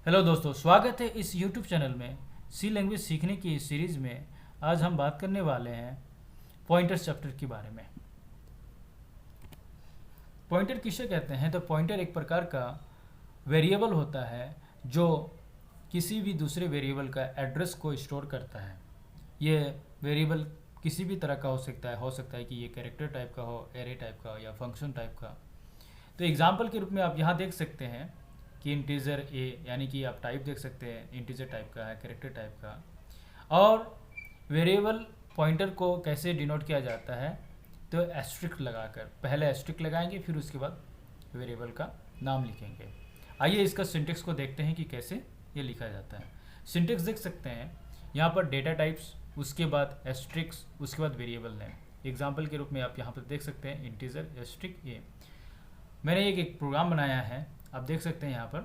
Hello दोस्तों, स्वागत है इस YouTube चैनल में। सी लैंग्वेज सीखने की इस सीरीज़ में आज हम बात करने वाले हैं पॉइंटर्स चैप्टर के बारे में। पॉइंटर किसे कहते हैं? तो पॉइंटर एक प्रकार का वेरिएबल होता है जो किसी भी दूसरे वेरिएबल का एड्रेस को स्टोर करता है। ये वेरिएबल किसी भी तरह का हो सकता है कि ये कैरेक्टर टाइप का हो, एरे टाइप का हो या फंक्शन टाइप का। तो एग्जाम्पल के रूप में आप यहाँ देख सकते हैं कि इंटीजर ए, यानी कि आप टाइप देख सकते हैं इंटीजर टाइप का है, कैरेक्टर टाइप का। और वेरिएबल पॉइंटर को कैसे डिनोट किया जाता है? तो एस्ट्रिक लगाकर, पहले एस्ट्रिक लगाएंगे फिर उसके बाद वेरिएबल का नाम लिखेंगे। आइए इसका सिंटेक्स को देखते हैं कि कैसे ये लिखा जाता है। सिंटेक्स देख सकते हैं यहाँ पर, डेटा टाइप्स, उसके बाद एस्ट्रिक्स, उसके बाद वेरिएबल नेम। एग्जाम्पल के रूप में आप यहाँ पर देख सकते हैं इंटीजर एस्ट्रिक ए। मैंने एक प्रोग्राम बनाया है, आप देख सकते हैं यहाँ पर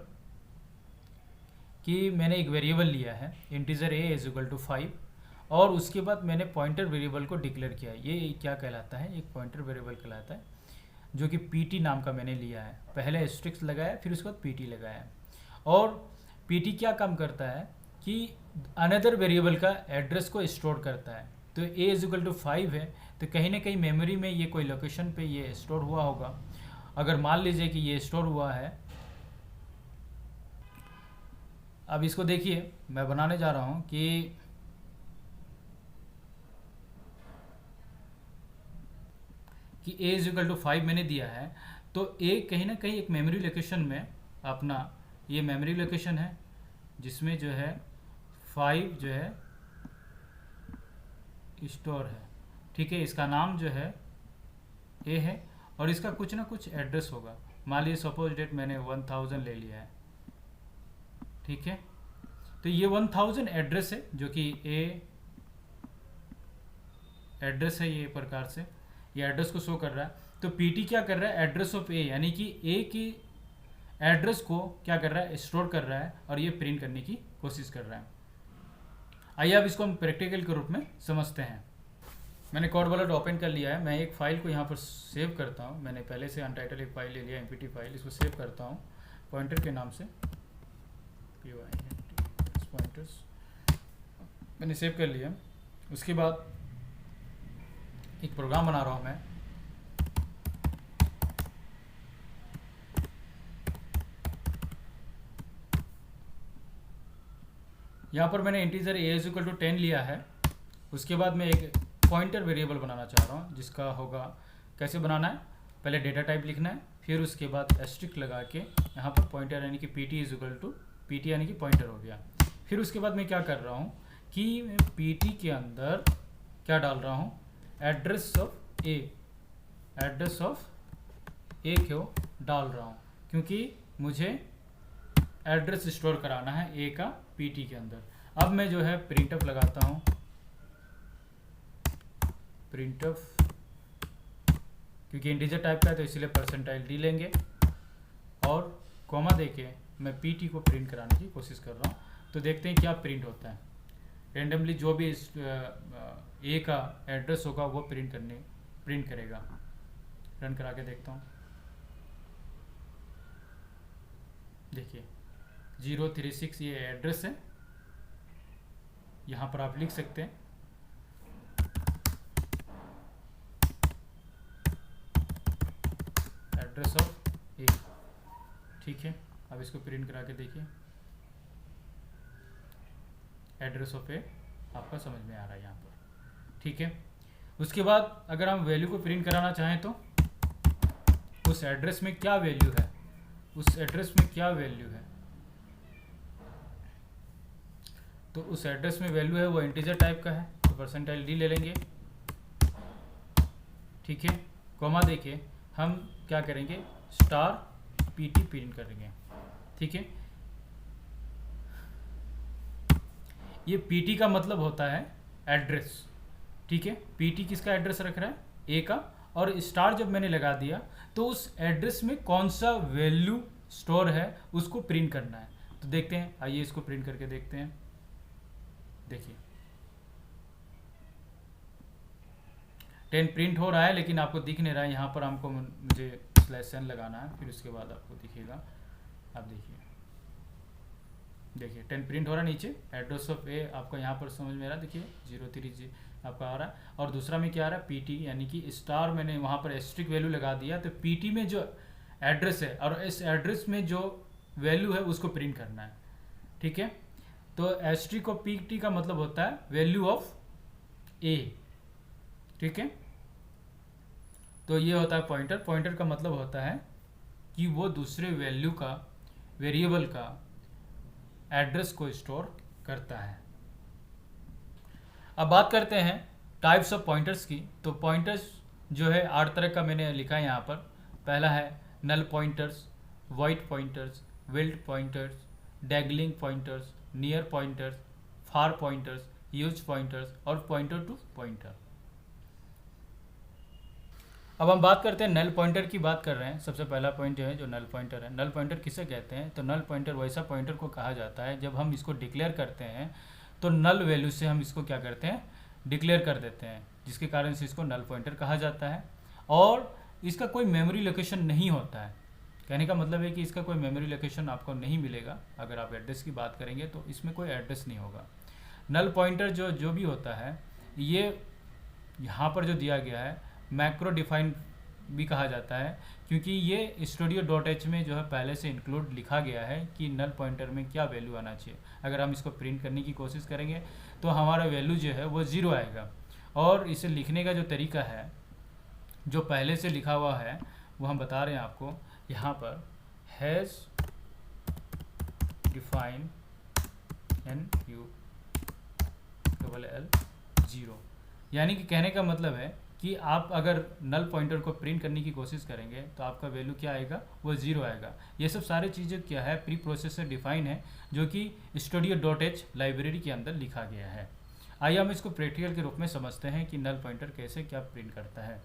कि मैंने एक वेरिएबल लिया है integer a is equal to 5 और उसके बाद मैंने पॉइंटर वेरिएबल को डिक्लेयर किया है। ये क्या कहलाता है? एक पॉइंटर वेरिएबल कहलाता है, जो कि पीटी नाम का मैंने लिया है। पहले एस्ट्रिक्स लगाया फिर उसके बाद पीटी लगाया। और पीटी क्या काम करता है कि अनदर वेरिएबल का एड्रेस को स्टोर करता है। तो ए इज इक्वल टू 5 है, तो कहीं ना कहीं मेमोरी में ये कोई लोकेशन पे ये स्टोर हुआ होगा। अगर मान लीजिए कि ये स्टोर हुआ है, अब इसको देखिए, मैं बनाने जा रहा हूँ कि ए इज इक्वल टू 5 मैंने दिया है। तो ए कहीं ना कहीं एक मेमोरी लोकेशन में अपना, ये मेमोरी लोकेशन है जिसमें जो है 5 जो है स्टोर है। ठीक है, इसका नाम जो है ए है और इसका कुछ ना कुछ एड्रेस होगा। मान लीजिए सपोज डेट मैंने 1000 ले लिया है। ठीक है, तो ये 1000 एड्रेस है, जो कि ए एड्रेस है। ये प्रकार से ये एड्रेस को शो कर रहा है। तो पीटी क्या कर रहा है? एड्रेस ऑफ ए, यानी कि ए की एड्रेस को क्या कर रहा है? स्टोर कर रहा है और ये प्रिंट करने की कोशिश कर रहा है। आइए अब इसको हम प्रैक्टिकल के रूप में समझते हैं। मैंने कोड वॉलेट ओपन कर लिया है। मैं एक फ़ाइल को यहाँ पर सेव करता हूँ। मैंने पहले से अनटाइटल एक फ़ाइल ले लिया, एमपीटी फाइल। इसको सेव करता हूँ पॉइंटर के नाम से, पॉइंटर्स मैंने सेव कर लिया। उसके बाद एक प्रोग्राम बना रहा हूँ मैं। यहाँ पर मैंने integer a is equal to 10 लिया है। उसके बाद मैं एक पॉइंटर वेरिएबल बनाना चाह रहा हूँ, जिसका होगा, कैसे बनाना है? पहले डेटा टाइप लिखना है, फिर उसके बाद एस्ट्रिक लगा के यहाँ पर पॉइंटर यानी कि PT is equal to PT यानी कि पॉइंटर हो गया। फिर उसके बाद मैं क्या कर रहा हूँ कि मैं पीटी के अंदर क्या डाल रहा हूँ? Address of A, address of A को डाल रहा हूँ, क्योंकि मुझे एड्रेस स्टोर कराना है ए का पीटी के अंदर। अब मैं जो है प्रिंटफ लगाता हूँ, प्रिंटफ, क्योंकि इंटीजर टाइप का है तो इसलिए परसेंटाइल डी लेंगे और कॉमा देके मैं पीटी को प्रिंट कराने की कोशिश कर रहा हूँ। तो देखते हैं क्या प्रिंट होता है। रेंडमली जो भी इस ए का एड्रेस होगा वो प्रिंट करेगा। रन करा के देखता हूँ। देखिए 036 ये एड्रेस है, यहाँ पर आप लिख सकते हैं। एड्रेस ऑफ ए। ठीक है, अब इसको प्रिंट करा के देखिए। एड्रेस ऑफ ए आपका समझ में आ रहा है यहाँ पर। ठीक है, उसके बाद अगर हम वैल्यू को प्रिंट कराना चाहें तो उस एड्रेस में क्या वैल्यू है, उस एड्रेस में क्या वैल्यू है, तो उस एड्रेस में वैल्यू है वो इंटीजर टाइप का है, तो परसेंटाइल डी ले लेंगे। ठीक है, कॉमा देके हम क्या करेंगे? स्टार पीटी प्रिंट करेंगे। ठीक है, ये पीटी का मतलब होता है एड्रेस। ठीक है, पीटी किसका एड्रेस रख रहा है? ए का। और स्टार जब मैंने लगा दिया तो उस एड्रेस में कौन सा वैल्यू स्टोर है उसको प्रिंट करना है। तो देखते हैं, आइए इसको प्रिंट करके देखते हैं। देखिए 10 प्रिंट हो रहा है, लेकिन आपको दिख नहीं रहा है। यहाँ पर हमको मुझे स्लैश n लगाना है, फिर उसके बाद आपको दिखेगा। आप देखिए देखिए 10 प्रिंट हो रहा है नीचे, एड्रेस ऑफ ए आपको यहाँ पर समझ में आ रहा है, देखिए 03 आपका आ रहा है। और दूसरा में क्या आ रहा है, पीटी, यानी कि स्टार मैंने वहाँ पर एस्ट्रिक वैल्यू लगा दिया, तो पीटी में जो एड्रेस है और इस एड्रेस में जो वैल्यू है उसको प्रिंट करना है, ठीक है। तो एस्ट्रिक और पीटी का मतलब होता है वैल्यू ऑफ ए, ठीक है। तो ये होता है पॉइंटर। पॉइंटर का मतलब होता है कि वो दूसरे वैल्यू का, वेरिएबल का एड्रेस को स्टोर करता है। अब बात करते हैं टाइप्स ऑफ पॉइंटर्स की। तो पॉइंटर्स जो है 8 तरह का मैंने लिखा है यहाँ पर। पहला है null pointers, void pointers, wild pointers, dangling pointers, near pointers, far pointers, huge pointers और पॉइंटर टू पॉइंटर। अब हम बात करते हैं नल पॉइंटर की बात कर रहे हैं। सबसे पहला पॉइंट जो है जो नल पॉइंटर है। नल पॉइंटर किसे कहते हैं, तो नल पॉइंटर वैसा पॉइंटर को कहा जाता है जब हम इसको डिक्लेयर करते हैं तो नल वैल्यू से हम इसको क्या करते हैं, डिक्लेयर कर देते हैं, जिसके कारण से इसको नल पॉइंटर कहा जाता है। और इसका कोई मेमोरी लोकेशन नहीं होता है। कहने का मतलब है कि इसका कोई मेमोरी लोकेशन आपको नहीं मिलेगा। अगर आप एड्रेस की बात करेंगे तो इसमें कोई एड्रेस नहीं होगा। नल पॉइंटर जो भी होता है, ये यहाँ पर जो दिया गया है मैक्रो डिफाइंड भी कहा जाता है, क्योंकि ये studio.h में जो है पहले से इंक्लूड लिखा गया है कि नल पॉइंटर में क्या वैल्यू आना चाहिए। अगर हम इसको प्रिंट करने की कोशिश करेंगे तो हमारा वैल्यू जो है वो 0 आएगा। और इसे लिखने का जो तरीका है, जो पहले से लिखा हुआ है, वो हम बता रहे हैं आपको यहाँ पर। हैज़ डिफाइन NULL 0, यानी कि कहने का मतलब है कि आप अगर नल पॉइंटर को प्रिंट करने की कोशिश करेंगे तो आपका वैल्यू क्या आएगा, वो 0 आएगा। ये सब सारी चीज़ें क्या है, प्री प्रोसेसर डिफाइन है, जो कि studio.h लाइब्रेरी के अंदर लिखा गया है। आइए हम इसको प्रैक्टिकल के रूप में समझते हैं कि नल पॉइंटर कैसे क्या प्रिंट करता है।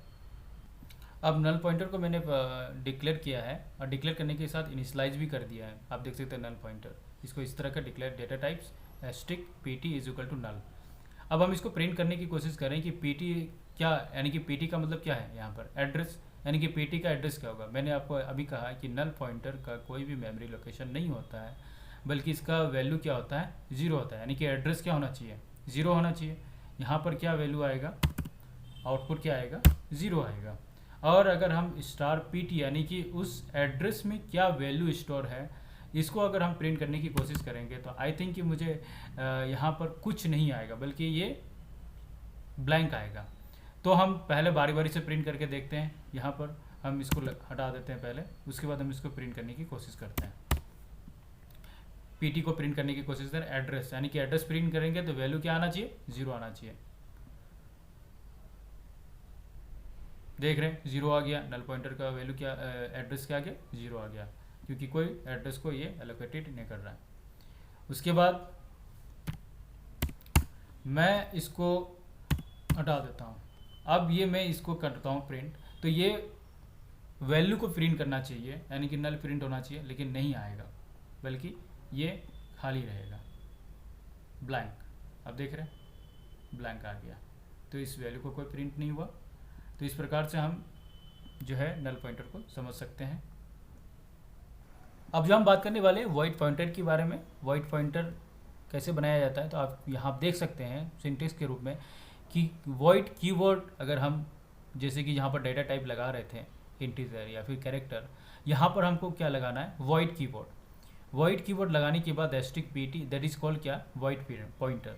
अब नल पॉइंटर को मैंने डिक्लेयर किया है और डिक्लेयर करने के साथ इनिशियलाइज भी कर दिया है। आप देख सकते हैं नल पॉइंटर, इसको इस तरह का declare data types asterisk pt is equal to null. अब हम इसको प्रिंट करने की कोशिश करें कि pt क्या, यानी कि pt का मतलब क्या है यहाँ पर, एड्रेस, यानी कि pt का एड्रेस क्या होगा। मैंने आपको अभी कहा कि नल पॉइंटर का कोई भी मेमोरी लोकेशन नहीं होता है, बल्कि इसका वैल्यू क्या होता है, 0 होता है। यानी कि एड्रेस क्या होना चाहिए, 0 होना चाहिए। यहाँ पर क्या वैल्यू आएगा, आउटपुट क्या आएगा, 0 आएगा। और अगर हम स्टार pt यानी कि उस एड्रेस में क्या वैल्यू स्टोर है, इसको अगर हम प्रिंट करने की कोशिश करेंगे तो आई थिंक कि मुझे यहाँ पर कुछ नहीं आएगा, बल्कि ये ब्लैंक आएगा। तो हम पहले बारी बारी से प्रिंट करके देखते हैं। यहाँ पर हम इसको हटा देते हैं पहले, उसके बाद हम इसको प्रिंट करने की कोशिश करते हैं। pt को प्रिंट करने की कोशिश करें, एड्रेस, यानी कि एड्रेस प्रिंट करेंगे तो वैल्यू क्या आना चाहिए, 0 आना चाहिए। देख रहे हैं 0 आ गया। नल पॉइंटर का वैल्यू क्या, एड्रेस क्या आ गया, 0 आ गया, क्योंकि कोई एड्रेस को ये एलोकेटेड नहीं कर रहा है। उसके बाद मैं इसको हटा देता हूँ। अब ये मैं इसको करता हूँ प्रिंट, तो ये वैल्यू को प्रिंट करना चाहिए, यानी कि नल प्रिंट होना चाहिए, लेकिन नहीं आएगा, बल्कि ये खाली रहेगा, ब्लैंक। अब देख रहे हैं ब्लैंक आ गया, तो इस वैल्यू को कोई प्रिंट नहीं हुआ। तो इस प्रकार से हम जो है नल पॉइंटर को समझ सकते हैं। अब जो हम बात करने वाले हैं वाइट पॉइंटर के बारे में, वाइट पॉइंटर कैसे बनाया जाता है, तो आप यहाँ देख सकते हैं सिंटेक्स के रूप में कि वाइट कीवर्ड, अगर हम जैसे कि यहाँ पर डेटा टाइप लगा रहे थे इंटीजर या फिर कैरेक्टर, यहाँ पर हमको क्या लगाना है, वाइट कीवर्ड। वाइट कीवर्ड लगाने के बाद asterisk pt, that is called क्या, वाइट पॉइंटर।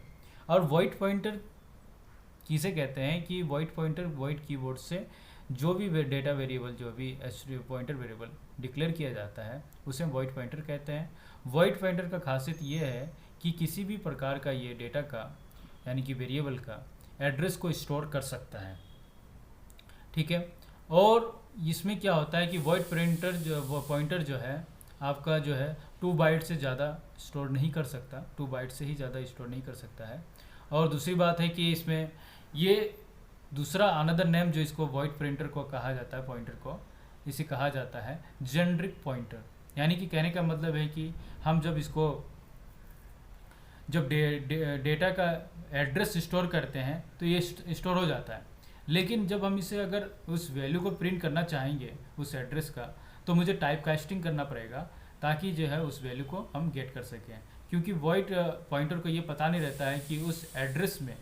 और वाइट पॉइंटर किसे कहते हैं कि वाइट पॉइंटर वाइट कीवर्ड से जो भी डेटा वेरिएबल, जो भी पॉइंटर वेरिएबल डिक्लेयर किया जाता है उसे हम वाइट पॉइंटर कहते हैं। वाइट पॉइंटर का खासियत ये है कि किसी भी प्रकार का ये डेटा का, यानी कि वेरिएबल का एड्रेस को स्टोर कर सकता है, ठीक है। और इसमें क्या होता है कि वाइट पॉइंटर जो है आपका जो है 2 बाइट से ज़्यादा स्टोर नहीं कर सकता, 2 बाइट से ही ज़्यादा स्टोर नहीं कर सकता है। और दूसरी बात है कि इसमें ये दूसरा अनदर नेम जो इसको वाइट पॉइंटर को कहा जाता है, पॉइंटर को, इसे कहा जाता है जेनरिक पॉइंटर। यानी कि कहने का मतलब है कि हम जब इसको जब डेटा का एड्रेस स्टोर करते हैं तो ये स्टोर हो जाता है, लेकिन जब हम इसे अगर उस वैल्यू को प्रिंट करना चाहेंगे उस एड्रेस का, तो मुझे टाइप कास्टिंग करना पड़ेगा। ताकि जो है उस वैल्यू को हम गेट कर सकें, क्योंकि वॉइड पॉइंटर को ये पता नहीं रहता है कि उस एड्रेस में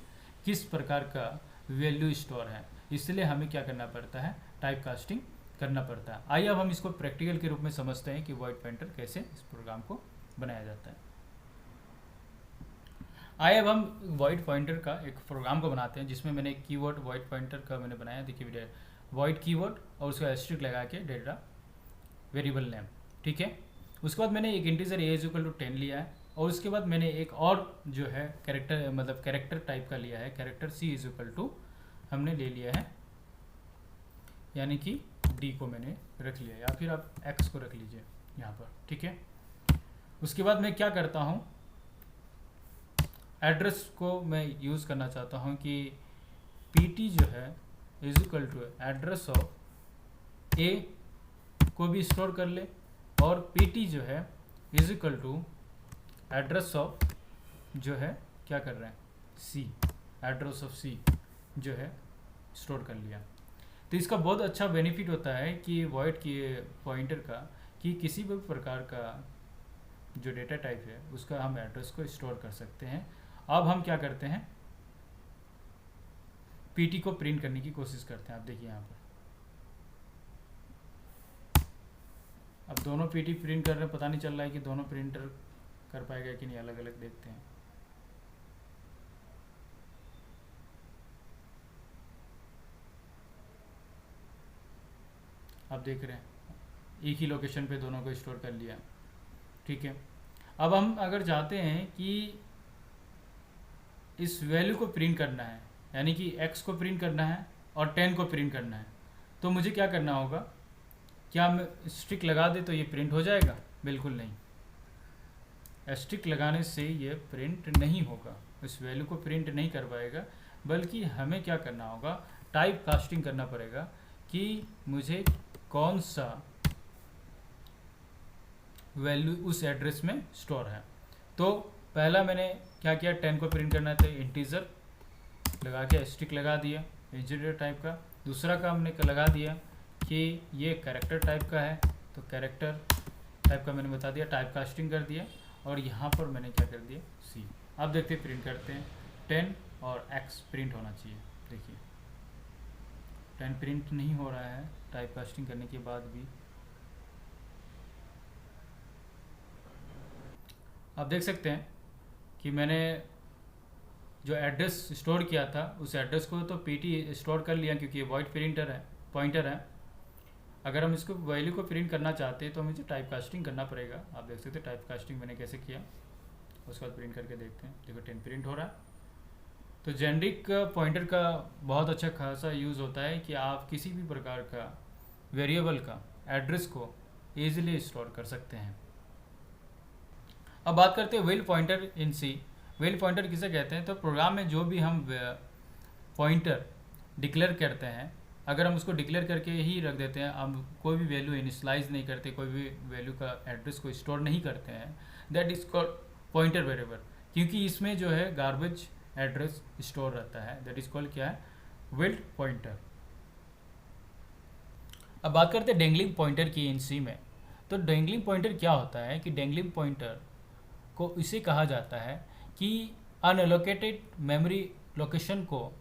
किस प्रकार का वैल्यू स्टोर है, इसलिए हमें क्या करना पड़ता है, टाइप कास्टिंग करना पड़ता है। आइए अब हम इसको प्रैक्टिकल के रूप में समझते हैं कि वॉइड पॉइंटर कैसे इस प्रोग्राम को बनाया जाता है। आइए अब हम वॉइड पॉइंटर का एक प्रोग्राम को बनाते हैं, जिसमें मैंने एक कीवर्ड वॉइड पॉइंटर का मैंने बनाया, देखिए वॉइड कीवर्ड और उसका एस्ट्रिक लगा के डेटा वेरिएबल नेम, ठीक है। उसके बाद मैंने एक इंटीजर a = 10 लिया है, और उसके बाद मैंने एक और जो है कैरेक्टर मतलब कैरेक्टर टाइप का लिया है, कैरेक्टर c = हमने ले लिया है, यानी कि d को मैंने रख लिया, या फिर आप x को रख लीजिए यहाँ पर, ठीक है। उसके बाद मैं क्या करता हूँ, एड्रेस को मैं यूज़ करना चाहता हूँ कि pt जो है = एड्रेस ऑफ a को भी स्टोर कर ले, और pt जो है = एड्रेस ऑफ जो है क्या कर रहे हैं c, एड्रेस ऑफ c जो है स्टोर कर लिया। तो इसका बहुत अच्छा बेनिफिट होता है कि वॉइड की पॉइंटर का, कि किसी भी प्रकार का जो डेटा टाइप है उसका हम एड्रेस को स्टोर कर सकते हैं। अब हम क्या करते हैं, pt को प्रिंट करने की कोशिश करते हैं। आप देखिए यहाँ पर अब दोनों pt प्रिंट कर रहे हैं, पता नहीं चल रहा है कि दोनों प्रिंटर कर पाएगा कि नहीं, अलग अलग देखते हैं। आप देख रहे हैं एक ही लोकेशन पे दोनों को स्टोर कर लिया, ठीक है। अब हम अगर चाहते हैं कि इस वैल्यू को प्रिंट करना है, यानी कि x को प्रिंट करना है और 10 को प्रिंट करना है, तो मुझे क्या करना होगा, क्या मैं स्ट्रिक लगा दे तो ये प्रिंट हो जाएगा? बिल्कुल नहीं, स्ट्रिक लगाने से ये प्रिंट नहीं होगा, इस वैल्यू को प्रिंट नहीं कर पाएगा, बल्कि हमें क्या करना होगा, टाइप कास्टिंग करना पड़ेगा कि मुझे कौन सा वैल्यू उस एड्रेस में स्टोर है। तो पहला मैंने क्या किया, 10 को प्रिंट करना था, इंटीजर लगा के स्ट्रिक लगा दिया इंटीजर टाइप का। दूसरा का हमने लगा दिया कि ये कैरेक्टर टाइप का है, तो कैरेक्टर टाइप का मैंने बता दिया, टाइप कास्टिंग कर दिया, और यहाँ पर मैंने क्या कर दिया, सी। अब देखते हैं प्रिंट करते हैं, 10 और x प्रिंट होना चाहिए। देखिए 10 प्रिंट नहीं हो रहा है टाइप कास्टिंग करने के बाद भी। आप देख सकते हैं कि मैंने जो एड्रेस स्टोर किया था उस एड्रेस को तो pt स्टोर कर लिया, क्योंकि ये वॉइड प्रिंटर है, पॉइंटर है। अगर हम इसको वैल्यू को प्रिंट करना चाहते हैं तो मुझे टाइप कास्टिंग करना पड़ेगा। आप देख सकते हैं टाइप कास्टिंग मैंने कैसे किया, उसके बाद प्रिंट करके देखते हैं। देखो 10 प्रिंट हो रहा है। तो जेनरिक पॉइंटर का बहुत अच्छा खासा यूज़ होता है कि आप किसी भी प्रकार का वेरिएबल का एड्रेस को ईजिली स्टोर कर सकते हैं। अब बात करते हैं wild pointer in C. Wild pointer किसे कहते हैं, तो प्रोग्राम में जो भी हम पॉइंटर डिक्लेयर करते हैं, अगर हम उसको डिक्लेयर करके ही रख देते हैं, हम कोई भी वैल्यू इनिशियलाइज नहीं करते, कोई भी वैल्यू का एड्रेस को स्टोर नहीं करते हैं, that is called pointer variable. क्योंकि इसमें जो है गार्बेज एड्रेस स्टोर रहता है, दैट इज कॉल्ड क्या है, वेल्ड पॉइंटर। अब बात करते हैं डेंगलिंग पॉइंटर की इन सी में। तो डेंगलिंग पॉइंटर क्या होता है कि डेंगलिंग पॉइंटर को इसे कहा जाता है कि अनएलोकेटेड मेमोरी लोकेशन को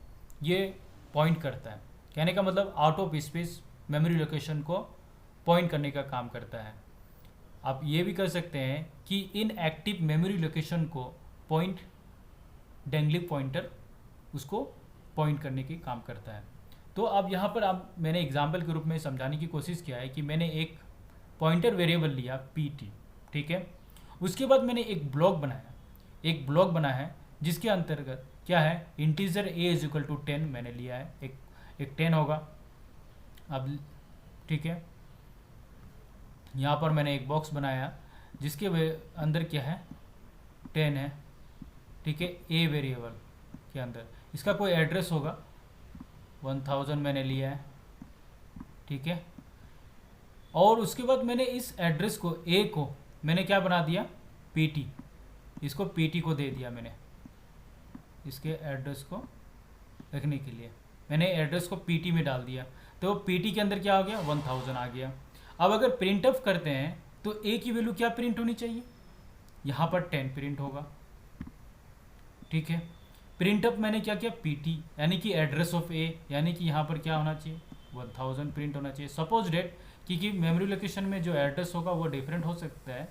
ये पॉइंट करता है। कहने का मतलब out of space memory location को पॉइंट करने का काम करता है। आप ये भी कर सकते हैं कि इन एक्टिव मेमोरी लोकेशन को पॉइंट डेंगलिंग पॉइंटर उसको पॉइंट करने की काम करता है। तो अब यहाँ पर आप मैंने एग्जाम्पल के रूप में समझाने की कोशिश किया है कि मैंने एक पॉइंटर वेरिएबल लिया pt, ठीक है। उसके बाद मैंने एक ब्लॉक बनाया, एक ब्लॉक बना है जिसके अंतर्गत क्या है, इंटीजर a = 10 मैंने लिया है, एक 10 होगा। अब ठीक है, यहाँ पर मैंने एक बॉक्स बनाया जिसके अंदर क्या है, 10 है, ठीक है। a वेरिएबल के अंदर इसका कोई एड्रेस होगा, 1000 मैंने लिया है, ठीक है। और उसके बाद मैंने इस एड्रेस को a को मैंने क्या बना दिया, pt, इसको pt को दे दिया मैंने, इसके एड्रेस को रखने के लिए मैंने एड्रेस को pt में डाल दिया। तो pt के अंदर क्या हो गया, 1000 आ गया। अब अगर प्रिंट ऑफ करते हैं तो ए की वैल्यू क्या प्रिंट होनी चाहिए, यहाँ पर 10 प्रिंट होगा। ठीक है, प्रिंट अप मैंने क्या किया, PT यानी कि एड्रेस ऑफ ए, यानी कि यहाँ पर क्या होना चाहिए, 1000 प्रिंट होना चाहिए। सपोज डेट, क्योंकि मेमोरी लोकेशन में जो एड्रेस होगा वो डिफरेंट हो सकता है,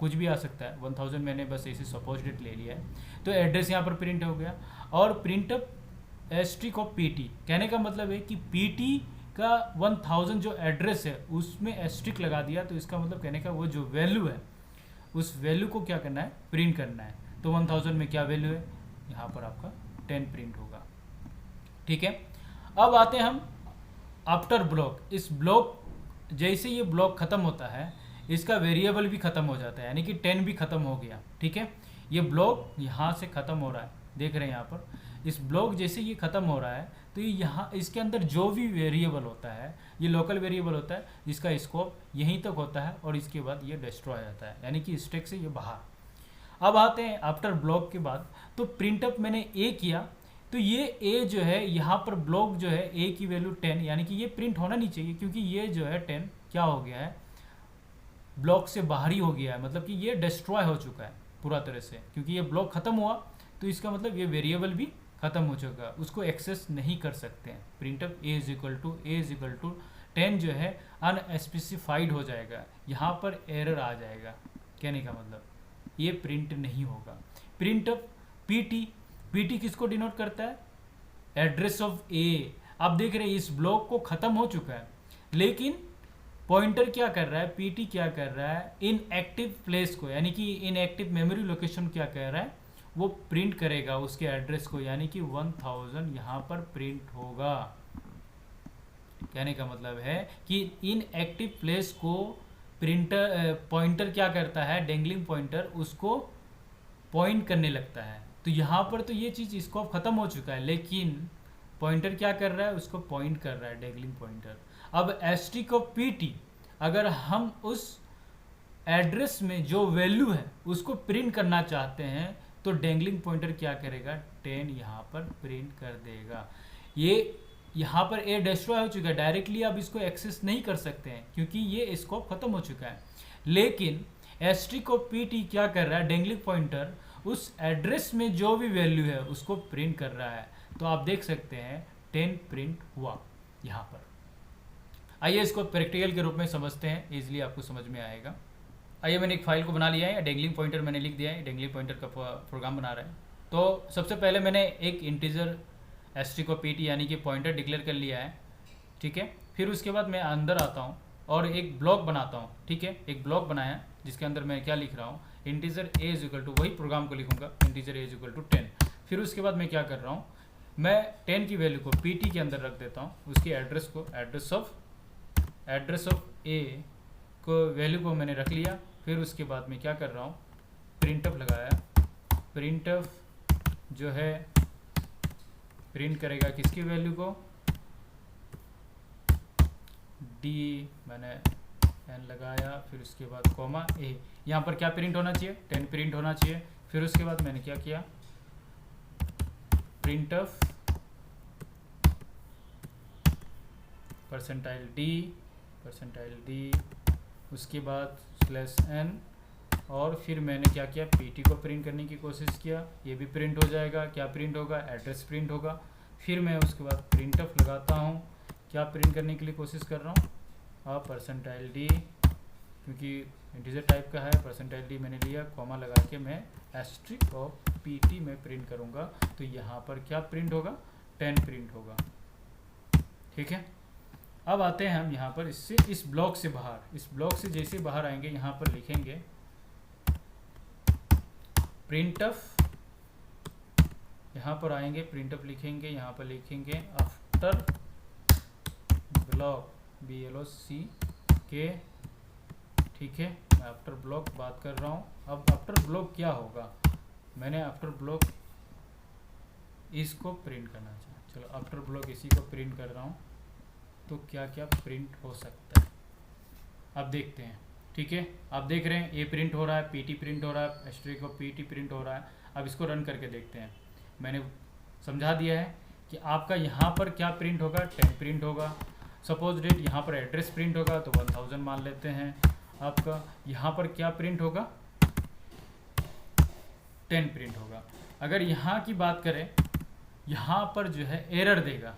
कुछ भी आ सकता है। 1000 मैंने बस ऐसे सपोज डेट ले लिया है, तो एड्रेस यहाँ पर प्रिंट हो गया। और printf asterisk of PT, कहने का मतलब है कि PT का 1000 जो एड्रेस है उसमें एस्ट्रिक लगा दिया, तो इसका मतलब कहने का वो जो वैल्यू है उस वैल्यू को क्या करना है, प्रिंट करना है। तो 1000 में क्या वैल्यू है, यहाँ पर आपका 10 प्रिंट होगा। ठीक है, अब आते हैं हम आफ्टर ब्लॉक। इस ब्लॉक, जैसे ये ब्लॉक खत्म होता है इसका वेरिएबल भी खत्म हो जाता है, यानी कि 10 भी खत्म हो गया। ठीक है, ये ब्लॉक यहाँ से खत्म हो रहा है, देख रहे हैं यहाँ पर इस ब्लॉक जैसे ये खत्म हो रहा है, तो ये यहाँ इसके अंदर जो भी वेरिएबल होता है ये लोकल वेरिएबल होता है, जिसका स्कोप यहीं तक होता है और इसके बाद ये डिस्ट्रॉय होता है, यानी कि स्टैक से ये बाहर। अब आते हैं आफ्टर ब्लॉक के बाद, तो प्रिंटअप मैंने ए किया, तो ये ए जो है यहाँ पर ब्लॉक जो है ए की वैल्यू 10, यानी कि ये प्रिंट होना नहीं चाहिए, क्योंकि ये जो है 10 क्या हो गया है, ब्लॉक से बाहर ही हो गया है, मतलब कि ये डिस्ट्रॉय हो चुका है पूरा तरह से। क्योंकि ये ब्लॉक खत्म हुआ तो इसका मतलब ये वेरिएबल भी खत्म हो चुका है, उसको एक्सेस नहीं कर सकते हैं। प्रिंटअप ए इज इक्वल टू 10 जो है अनस्पेसिफाइड हो जाएगा, यहाँ पर एरर आ जाएगा, कहने का मतलब ये प्रिंट नहीं होगा। प्रिंटअप PT किसको डिनोट करता है, एड्रेस ऑफ ए। आप देख रहे हैं इस ब्लॉक को खत्म हो चुका है, लेकिन पॉइंटर क्या कर रहा है, PT क्या कर रहा है, इन एक्टिव प्लेस को, यानी कि इन एक्टिव मेमोरी लोकेशन क्या कह रहा है, वो प्रिंट करेगा उसके एड्रेस को, यानी कि 1000 यहाँ पर प्रिंट होगा। कहने का मतलब है कि इन एक्टिव प्लेस को पॉइंटर क्या करता है, डेंगलिंग पॉइंटर उसको पॉइंट करने लगता है। तो यहाँ पर तो ये चीज़ स्कोप खत्म हो चुका है, लेकिन पॉइंटर क्या कर रहा है, उसको पॉइंट कर रहा है, डेंगलिंग पॉइंटर। अब एस्ट्रिक ऑफ PT, अगर हम उस एड्रेस में जो वैल्यू है उसको प्रिंट करना चाहते हैं, तो डेंगलिंग पॉइंटर क्या करेगा, 10 यहाँ पर प्रिंट कर देगा। ये यहाँ पर ए डिस्ट्रॉय हो चुका है, डायरेक्टली आप इसको एक्सेस नहीं कर सकते हैं क्योंकि ये स्कोप खत्म हो चुका है। लेकिन एस्ट्रिक ऑफ PT क्या कर रहा है, डेंगलिंग पॉइंटर उस एड्रेस में जो भी वैल्यू है उसको प्रिंट कर रहा है। तो आप देख सकते हैं 10 प्रिंट हुआ यहाँ पर। आइए इसको प्रैक्टिकल के रूप में समझते हैं, इजीली आपको समझ में आएगा। आइए मैंने एक फाइल को बना लिया है, डेंगलिंग पॉइंटर मैंने लिख दिया है, डेंगलिंग पॉइंटर का प्रोग्राम बना रहा है। तो सबसे पहले मैंने एक इंटीजर एस्ट्रिक ऑफ PT यानी कि पॉइंटर डिक्लेयर कर लिया है। ठीक है, फिर उसके बाद मैं अंदर आता हूँ और एक ब्लॉक बनाता हूँ। ठीक है, एक ब्लॉक बनाया जिसके अंदर मैं क्या लिख रहा हूँ, integer a is equal to, वही प्रोग्राम को लिखूंगा, integer a is equal to 10। फिर उसके बाद मैं क्या कर रहा हूँ, मैं 10 की वैल्यू को PT के अंदर रख देता हूँ, उसके एड्रेस को एड्रेस ऑफ a को वैल्यू को मैंने रख लिया। फिर उसके बाद मैं क्या कर रहा हूँ, प्रिंटअप लगाया, प्रिंटअप जो है प्रिंट करेगा किसकी वैल्यू को, D मैंने n लगाया, फिर उसके बाद कॉमा a, यहाँ पर क्या प्रिंट होना चाहिए, 10 प्रिंट होना चाहिए। फिर उसके बाद मैंने क्या किया, प्रिंटअप परसेंटाइल D, उसके बाद /n, और फिर मैंने क्या किया, PT को प्रिंट करने की कोशिश किया, ये भी प्रिंट हो जाएगा। क्या प्रिंट होगा, एड्रेस प्रिंट होगा। फिर मैं उसके बाद प्रिंटअप लगाता हूँ, क्या प्रिंट करने के लिए कोशिश कर रहा हूँ, परसेंटाइल D, क्योंकि इंटीजर टाइप का है, परसेंटाइल D मैंने लिया, कॉमा लगा के मैं एस्ट्रिक ऑफ PT में प्रिंट करूँगा। तो यहाँ पर क्या प्रिंट होगा, 10 प्रिंट होगा। ठीक है, अब आते हैं हम यहाँ पर इससे, इस ब्लॉक से बाहर, इस ब्लॉक से जैसे बाहर आएंगे यहाँ पर लिखेंगे प्रिंटअप, यहाँ पर आएंगे प्रिंटअप लिखेंगे, यहाँ पर लिखेंगे आफ्टर ब्लॉक, BLOCK। ठीक है, मैं आफ्टर ब्लॉक बात कर रहा हूँ। अब आफ्टर ब्लॉक क्या होगा, मैंने आफ्टर ब्लॉक इसको प्रिंट करना चाहिए। चलो आफ्टर ब्लॉक इसी को प्रिंट कर रहा हूँ, तो क्या क्या प्रिंट हो सकता है अब देखते हैं। ठीक है, आप देख रहे हैं ए प्रिंट हो रहा है, PT प्रिंट हो रहा है, एस्ट्रिक ऑफ PT प्रिंट हो रहा है। अब इसको रन करके देखते हैं। मैंने समझा दिया है कि आपका यहाँ पर क्या प्रिंट होगा, 10 प्रिंट होगा। सपोज डेट यहाँ पर एड्रेस प्रिंट होगा तो 1000 मान लेते हैं, आपका यहाँ पर क्या प्रिंट होगा, 10 प्रिंट होगा। अगर यहाँ की बात करें, यहाँ पर जो है एरर देगा,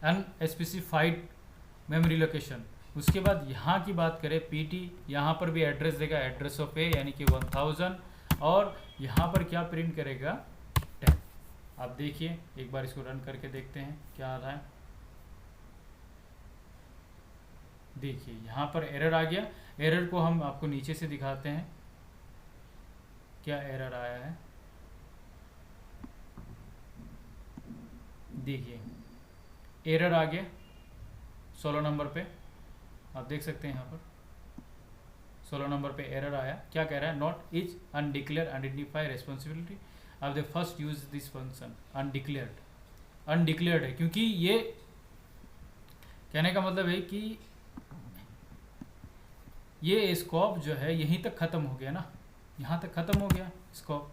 अनस्पेसिफाइड मेमोरी लोकेशन। उसके बाद यहाँ की बात करें PT, यहाँ पर भी एड्रेस देगा, एड्रेस ऑफ ए यानी कि 1000, और यहाँ पर क्या प्रिंट करेगा, 10। आप देखिए एक बार इसको रन करके देखते हैं क्या आ रहा है। देखिए यहाँ पर एरर आ गया। एरर को हम आपको नीचे से दिखाते हैं क्या एरर आया है। देखिए एरर आ गया 16 नंबर पे, आप देख सकते हैं यहाँ पर 16 नंबर पे एरर आया। क्या कह रहा है, not is undeclared identify responsibility of the first use this function. Undeclared है, क्योंकि ये कहने का मतलब है कि ये स्कोप जो है यहीं तक ख़त्म हो गया ना, यहाँ तक ख़त्म हो गया स्कोप।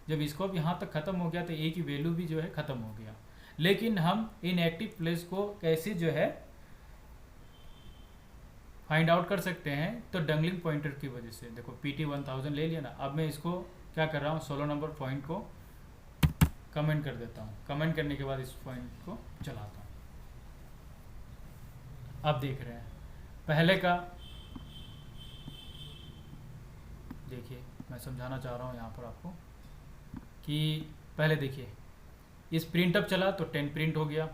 जब स्कोप यहाँ तक ख़त्म हो गया तो ए की वैल्यू भी जो है ख़त्म हो गया। लेकिन हम इनएक्टिव प्लेस को कैसे जो है फाइंड आउट कर सकते हैं, तो डंगलिंग पॉइंटर की वजह से। देखो PT 1000 ले लिया ना। अब मैं इसको क्या कर रहा हूँ, 16 नंबर पॉइंट को कमेंट कर देता हूँ। कमेंट करने के बाद इस पॉइंट को चलाता हूँ। अब देख रहे हैं पहले का, देखिए मैं समझाना चाह रहा हूँ यहाँ पर आपको कि पहले देखिए इस प्रिंटअप चला तो 10 प्रिंट हो गया,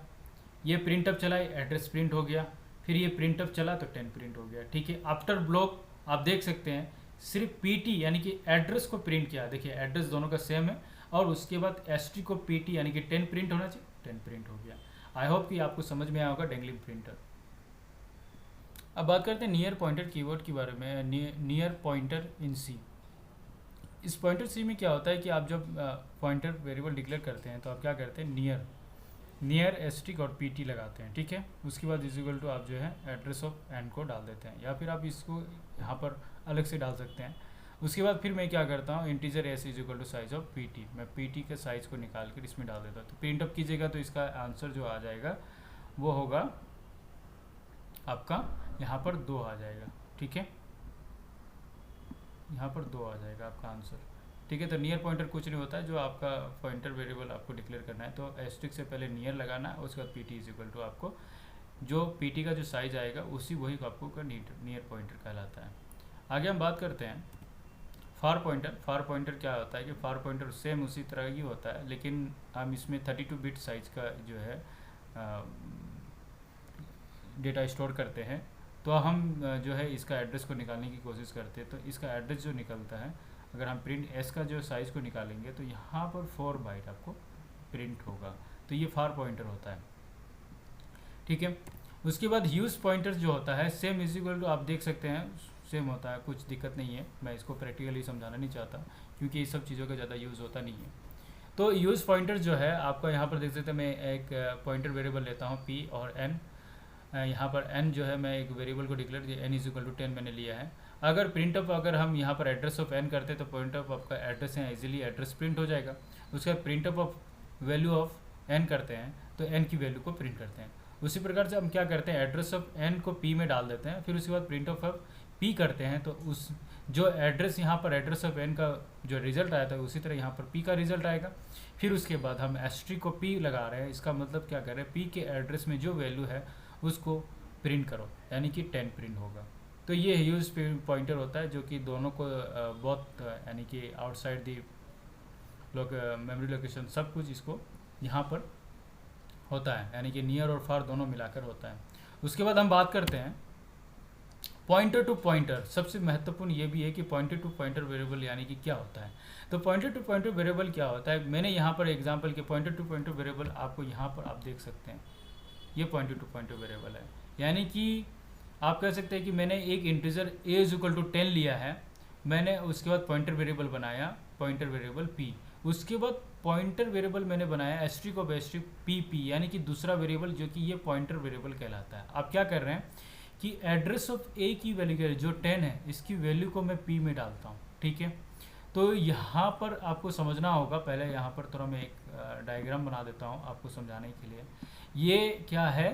ये प्रिंटअप चला एड्रेस प्रिंट हो गया, फिर ये प्रिंटअप चला तो 10 प्रिंट हो गया। ठीक है, आफ्टर ब्लॉक आप देख सकते हैं सिर्फ PT यानी कि एड्रेस को प्रिंट किया। देखिए एड्रेस दोनों का सेम है, और उसके बाद ST को PT यानी कि 10 प्रिंट होना चाहिए, 10 प्रिंट हो गया। आई होप कि आपको समझ में आया होगा डंगलिंग प्रिंटर। अब बात करते हैं नियर पॉइंटर कीवर्ड के बारे में। Near pointer in C। इस पॉइंटर C में क्या होता है कि आप जब पॉइंटर वेरिएबल डिक्लेयर करते हैं तो आप क्या करते हैं, नियर एस्ट्रिक और PT लगाते हैं। ठीक है, उसके बाद इज इक्वल टू आप जो है एड्रेस ऑफ एन को डाल देते हैं, या फिर आप इसको यहाँ पर अलग से डाल सकते हैं। उसके बाद फिर मैं क्या करता हूँ, integer S is equal to size of PT, मैं PT के साइज़ को निकाल कर इसमें डाल देता हूँ। तो प्रिंट अप कीजिएगा तो इसका आंसर जो आ जाएगा वो होगा आपका यहाँ पर 2 आ जाएगा। ठीक है, यहाँ पर 2 आ जाएगा आपका आंसर। ठीक है, तो नियर पॉइंटर कुछ नहीं होता है, जो आपका पॉइंटर वेरिएबल आपको डिक्लेयर करना है तो एस्ट्रिक से पहले नियर लगाना है, उसके बाद PT इज इक्वल टू आपको जो PT का जो साइज आएगा उसी वही आपको का नियर पॉइंटर कहलाता है। आगे हम बात करते हैं फार पॉइंटर। फार पॉइंटर क्या होता है कि फार पॉइंटर सेम उसी तरह ही होता है, लेकिन हम इसमें 32 बिट साइज का जो है डेटा स्टोर करते हैं। तो हम जो है इसका एड्रेस को निकालने की कोशिश करते हैं। तो इसका एड्रेस जो निकलता है, अगर हम प्रिंट S का जो साइज़ को निकालेंगे तो यहाँ पर 4 बाइट आपको प्रिंट होगा। तो ये फार पॉइंटर होता है। ठीक है, उसके बाद यूज़ पॉइंटर जो होता है सेम इज इक्वल टू, आप देख सकते हैं सेम होता है, कुछ दिक्कत नहीं है। मैं इसको प्रैक्टिकली समझाना नहीं चाहता क्योंकि ये सब चीज़ों का ज़्यादा यूज़ होता नहीं है। तो यूज़ पॉइंटर जो है आपका यहाँ पर देख सकते हैं, मैं एक पॉइंटर वेरिएबल लेता हूँ P और N। यहाँ पर n जो है मैं एक वेरिएबल को डिक्लेयर किया, n इज इक्वल टू 10 मैंने लिया है। अगर प्रिंटअप अगर हम यहाँ पर एड्रेस ऑफ n करते तो पॉइंटअप आपका एड्रेस है इजीली एड्रेस प्रिंट हो जाएगा। उसके बाद प्रिंटअप ऑफ वैल्यू ऑफ n करते हैं तो n की वैल्यू को प्रिंट करते हैं। उसी प्रकार से हम क्या करते हैं, एड्रेस ऑफ n को P में डाल देते हैं, फिर उसके बाद प्रिंट ऑफ P करते हैं। तो उस जो एड्रेस यहाँ पर एड्रेस ऑफ n का जो रिजल्ट आया था उसी तरह यहाँ पर P का रिजल्ट आएगा। फिर उसके बाद हम एस्ट्रिक को P लगा रहे हैं, इसका मतलब क्या कर रहे हैं, P के एड्रेस में जो वैल्यू है उसको प्रिंट करो, यानी कि 10 प्रिंट होगा। तो ये यूज पॉइंटर होता है जो कि दोनों को बहुत यानी कि आउटसाइड दी मेमोरी लोकेशन सब कुछ इसको यहाँ पर होता है, यानी कि नियर और फार दोनों मिलाकर होता है। उसके बाद हम बात करते हैं पॉइंटर टू पॉइंटर। सबसे महत्वपूर्ण ये भी है कि पॉइंटर टू पॉइंटर वेरिएबल यानी कि क्या होता है। तो पॉइंटर टू पॉइंटर वेरिएबल क्या होता है, मैंने यहाँ पर एग्जांपल के पॉइंटर टू पॉइंटर वेरिएबल आपको यहाँ पर आप देख सकते हैं, ये पॉइंटर टू पॉइंटर वेरिएबल है। यानी कि आप कह सकते हैं कि मैंने एक integer a is equal to 10 लिया है, मैंने उसके बाद पॉइंटर वेरिएबल बनाया, पॉइंटर वेरिएबल p, उसके बाद पॉइंटर वेरिएबल मैंने बनाया एस्ट्रिक ऑफ एस्ट्रिक pp, यानी कि दूसरा वेरिएबल जो कि ये पॉइंटर वेरिएबल कहलाता है। आप क्या कर रहे हैं कि एड्रेस ऑफ a की वैल्यू जो 10 है इसकी वैल्यू को मैं p में डालता हूँ। ठीक है, तो यहाँ पर आपको समझना होगा, पहले यहाँ पर थोड़ा मैं एक डायग्राम बना देता हूँ आपको समझाने के लिए। ये क्या है,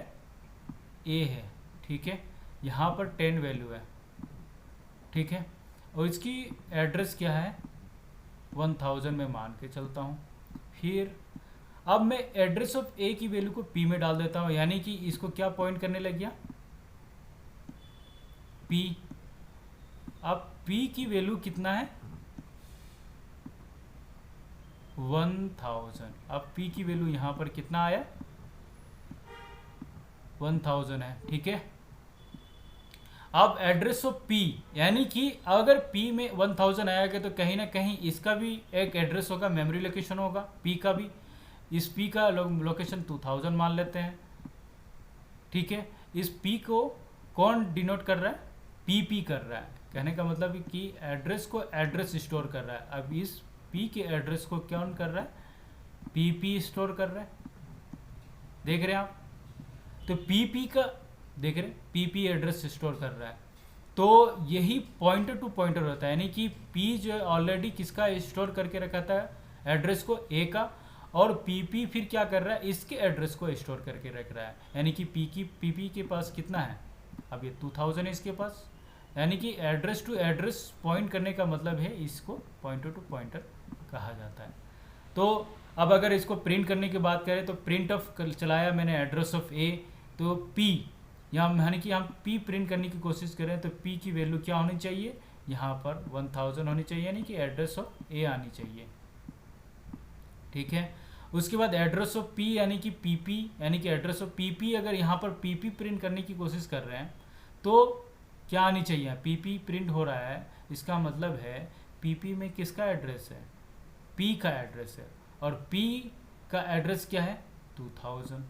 a है। ठीक है, यहाँ पर 10 वैल्यू है, ठीक है, और इसकी एड्रेस क्या है 1000 में मान के चलता हूँ। फिर अब मैं एड्रेस ऑफ ए की वैल्यू को पी में डाल देता हूँ, यानी कि इसको क्या पॉइंट करने लग गया पी। अब पी की वैल्यू कितना है 1000। अब पी की वैल्यू यहाँ पर कितना आया 1000 है, ठीक है। अब एड्रेस ऑफ पी, यानी कि अगर पी में 1000 आएगा तो कहीं ना कहीं इसका भी एक एड्रेस होगा, मेमोरी लोकेशन होगा पी का भी। इस पी का लोकेशन 2000 मान लेते हैं, ठीक है। इस पी को कौन डिनोट कर रहा है पी कर रहा है, कहने का मतलब है कि एड्रेस को एड्रेस स्टोर कर रहा है। अब इस पी के एड्रेस को कौन कर रहा है पी स्टोर कर रहा है, देख रहे हैं आप। तो पी का देख रहे पी एड्रेस स्टोर कर रहा है, तो यही पॉइंटर टू पॉइंटर होता है, यानी कि पी जो ऑलरेडी किसका स्टोर करके रखा था एड्रेस को ए का, और पी फिर क्या कर रहा है इसके एड्रेस को स्टोर करके रख रहा है, यानी कि पी के पास कितना है अब ये 2000 है इसके पास, यानी कि एड्रेस टू एड्रेस पॉइंट करने का मतलब है इसको पॉइंटर टू पॉइंटर कहा जाता है। तो अब अगर इसको प्रिंट करने की बात करें तो प्रिंट ऑफ चलाया मैंने एड्रेस ऑफ ए, तो पी यहाँ यानी कि हम पी प्रिंट करने की कोशिश करें तो पी की वैल्यू क्या होनी चाहिए यहाँ पर 1000 होनी चाहिए, यानी कि एड्रेस ऑफ ए आनी चाहिए, ठीक है। उसके बाद एड्रेस ऑफ पी यानी कि पीपी, यानी कि एड्रेस ऑफ पीपी अगर यहाँ पर पीपी प्रिंट करने की कोशिश कर रहे हैं तो क्या आनी चाहिए पीपी प्रिंट हो रहा है, इसका मतलब है पीपी में किसका एड्रेस है पी का एड्रेस है, और पी का एड्रेस क्या है 2000।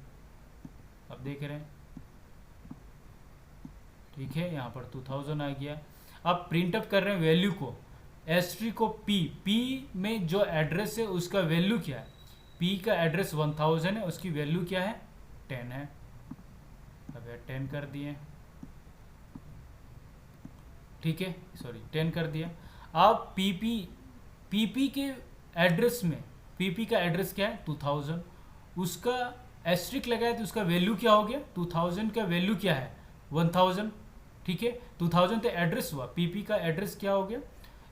अब देख रहे हैं, ठीक है, यहाँ पर 2000 आ गया। अब प्रिंट अप कर रहे हैं वैल्यू को, एस्ट्री को पी में जो एड्रेस है उसका वैल्यू क्या है, पी का एड्रेस 1000 है, उसकी वैल्यू क्या है 10 है। अब 10 कर दिए, ठीक है, सॉरी 10 कर दिया। अब पीपी के एड्रेस में पीपी का एड्रेस क्या है 2000, उसका एस्ट्रिक लगाया तो उसका वैल्यू क्या हो गया 2000 का वैल्यू क्या है 1000, ठीक है। 2000 तो एड्रेस हुआ, पीपी का एड्रेस क्या हो गया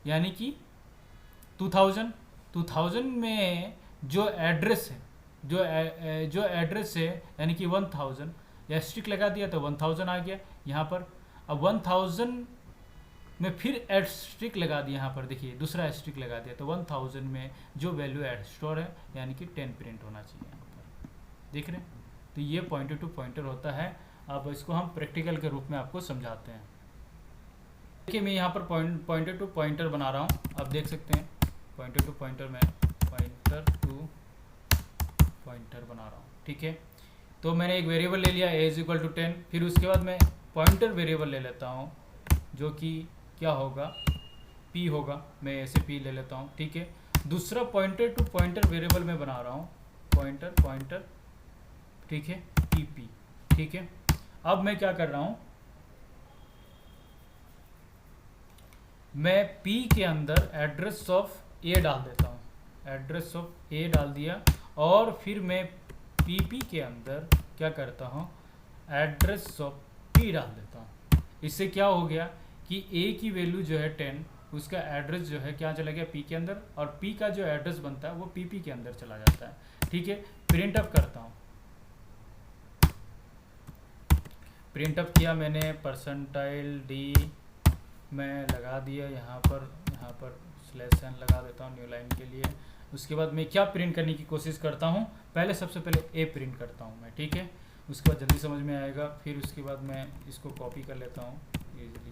यानी कि 2000 में जो एड्रेस है जो एड्रेस है यानी कि 1000 एस्ट्रिक लगा दिया तो 1000 आ गया यहाँ पर। अब 1000 में फिर एस्ट्रिक लगा दिया, यहाँ पर देखिए दूसरा एस्ट्रिक लगा दिया तो 1000 में जो वैल्यू स्टोर है यानी कि 10 प्रिंट होना चाहिए यहाँ पर, देख रहे हैं। तो ये पॉइंटर टू पॉइंटर होता है। अब इसको हम प्रैक्टिकल के रूप में आपको समझाते हैं। देखिए मैं यहाँ पर पॉइंटर टू पॉइंटर बना रहा हूँ, आप देख सकते हैं पॉइंटर टू पॉइंटर में पॉइंटर टू पॉइंटर बना रहा हूँ, ठीक है। तो मैंने एक वेरिएबल ले लिया a = 10, फिर उसके बाद मैं पॉइंटर वेरिएबल ले लेता हूँ जो कि क्या होगा p होगा, मैं ऐसे p ले लेता हूँ, ठीक है। दूसरा पॉइंटर टू पॉइंटर वेरिएबल में बना रहा हूँ पॉइंटर, ठीक है, pp, ठीक है। अब मैं क्या कर रहा हूँ, मैं p के अंदर एड्रेस ऑफ a डाल देता हूँ, एड्रेस ऑफ a डाल दिया, और फिर मैं pp के अंदर क्या करता हूँ एड्रेस ऑफ p डाल देता हूँ। इससे क्या हो गया कि a की वैल्यू जो है 10, उसका एड्रेस जो है क्या चला गया p के अंदर, और p का जो एड्रेस बनता है वो pp के अंदर चला जाता है, ठीक है। प्रिंट अप करता हूँ, प्रिंट अप किया मैंने %d मैं लगा दिया, यहाँ पर /n लगा देता हूँ न्यू लाइन के लिए। उसके बाद मैं क्या प्रिंट करने की कोशिश करता हूँ, पहले सबसे पहले a प्रिंट करता हूँ मैं, ठीक है। उसके बाद जल्दी समझ में आएगा, फिर उसके बाद मैं इसको कॉपी कर लेता हूँ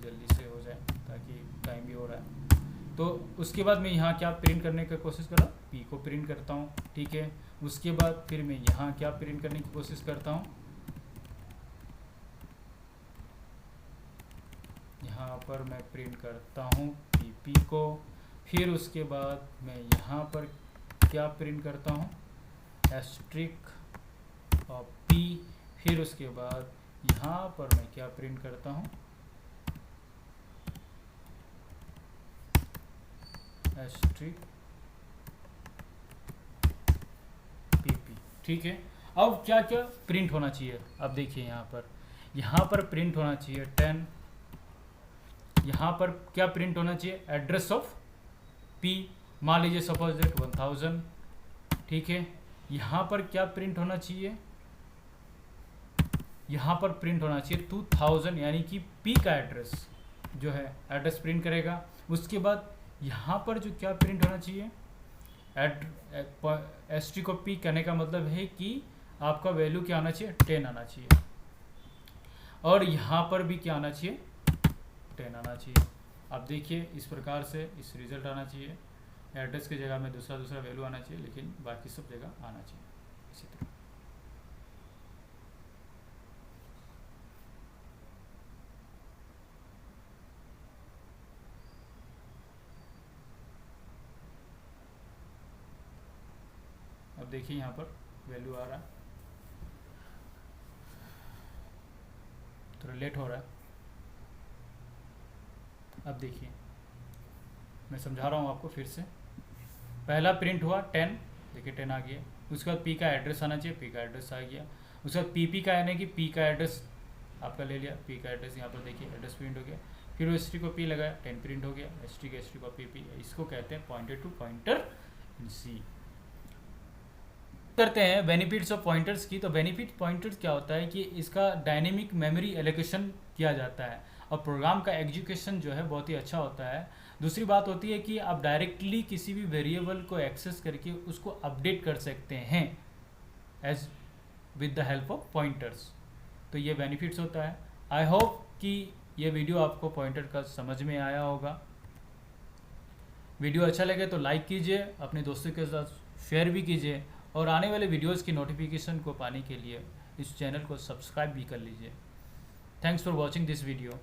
जल्दी से हो जाए ताकि टाइम भी हो रहा है। तो उसके बाद मैं यहाँ क्या प्रिंट करने की कोशिश कर रहा हूँ p को प्रिंट करता हूँ, ठीक है। उसके बाद फिर मैं यहाँ क्या प्रिंट करने की कोशिश करता हूँ, यहाँ पर मैं प्रिंट करता हूँ pp को, फिर उसके बाद मैं यहाँ पर क्या प्रिंट करता हूँ एस्ट्रिक और p, फिर उसके बाद यहाँ पर मैं क्या प्रिंट करता हूँ एस्ट्रिक pp, ठीक है। अब क्या क्या प्रिंट होना चाहिए, अब देखिए यहाँ पर प्रिंट होना चाहिए 10, यहाँ पर क्या प्रिंट होना चाहिए, एड्रेस ऑफ P, मान लीजिए सपोज दैट 1000, ठीक है। यहाँ पर क्या प्रिंट होना चाहिए, यहाँ पर प्रिंट होना चाहिए 2000, यानी कि P का एड्रेस जो है एड्रेस प्रिंट करेगा। उसके बाद यहाँ पर जो क्या प्रिंट होना चाहिए, एस्ट्री को P करने का मतलब है कि आपका वैल्यू क्या आना चाहिए, 10 आना चाहिए, और यहाँ पर भी क्या आना चाहिए, 10 आना चाहिए। अब देखिए इस प्रकार से इस रिजल्ट आना चाहिए, एड्रेस की जगह में दूसरा वैल्यू आना चाहिए, लेकिन बाकी सब जगह आना चाहिए इसी तरह। अब देखिए यहाँ पर वैल्यू आ रहा है, थोड़ा लेट हो रहा है। अब देखिए मैं समझा रहा हूँ आपको फिर से। पहला प्रिंट हुआ 10, देखिए 10 आ गया। उसके बाद P का एड्रेस आना चाहिए, P का एड्रेस आ गया। उसके बाद PP का यानी कि P का एड्रेस आपका ले लिया, P का एड्रेस यहाँ पर देखिए एड्रेस प्रिंट हो गया। फिर वो ST को P लगाया, 10 प्रिंट हो गया, ST का ST को PP, इसको कहते हैं pointer to pointer in C। करते हैं बेनिफिट्स ऑफ पॉइंटर्स की। तो बेनिफिट पॉइंटर्स क्या होता है कि इसका डायनेमिक मेमोरी एलोकेशन किया जाता है और प्रोग्राम का एग्जीक्यूशन जो है बहुत ही अच्छा होता है। दूसरी बात होती है कि आप डायरेक्टली किसी भी वेरिएबल को एक्सेस करके उसको अपडेट कर सकते हैं as with the help of pointers. तो ये बेनिफिट्स होता है। आई होप कि ये वीडियो आपको पॉइंटर का समझ में आया होगा। वीडियो अच्छा लगे तो लाइक कीजिए, अपने दोस्तों के साथ शेयर भी कीजिए, और आने वाले वीडियोस की नोटिफिकेशन को पाने के लिए इस चैनल को सब्सक्राइब भी कर लीजिए। Thanks for watching this video.